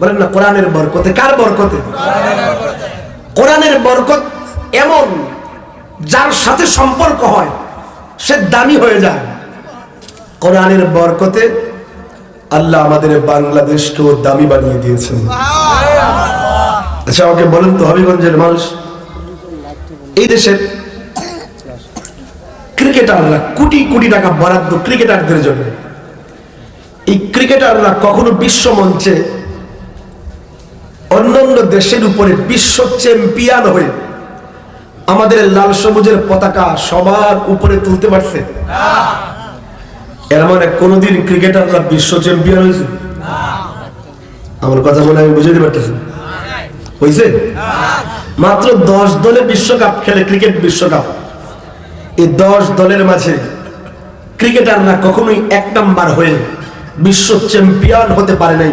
বলেন না কোরআনের বরকতে। কার বরকতে? কোরআনের বরকত এমন যার সাথে সম্পর্ক হয় সে দামি হয়ে যায়। কোরআনের বরকতে আল্লাহ আমাদের বাংলাদেশকেও দামি বানিয়ে দিয়েছেন। আচ্ছা আমাকে বলেন তো, হবিগঞ্জের মানুষ, এই দেশের ক্রিকেটাররা কোটি কোটি টাকা বরাদ্দ ক্রিকেটারদের জন্য। এই ক্রিকেটাররা কখনো বিশ্ব মঞ্চে অন্যান্য দেশের উপরে বিশ্ব চ্যাম্পিয়ন হয়ে আমাদের লাল সবুজের পতাকা সবার উপরে তুলতে পারছে? এর মানে কোনদিন ক্রিকেটাররা বিশ্ব চ্যাম্পিয়ন হয়েছে? আমার কথা বলে আমি বুঝাতে পারতেছি হয়েছে? মাত্র 10 দলে বিশ্বকাপ খেলে, ক্রিকেট বিশ্বকাপ। এই 10 দলের মাঝে ক্রিকেটাররা কখনোই 1 নাম্বার হয়ে বিশ্ব চ্যাম্পিয়ন হতে পারে নাই।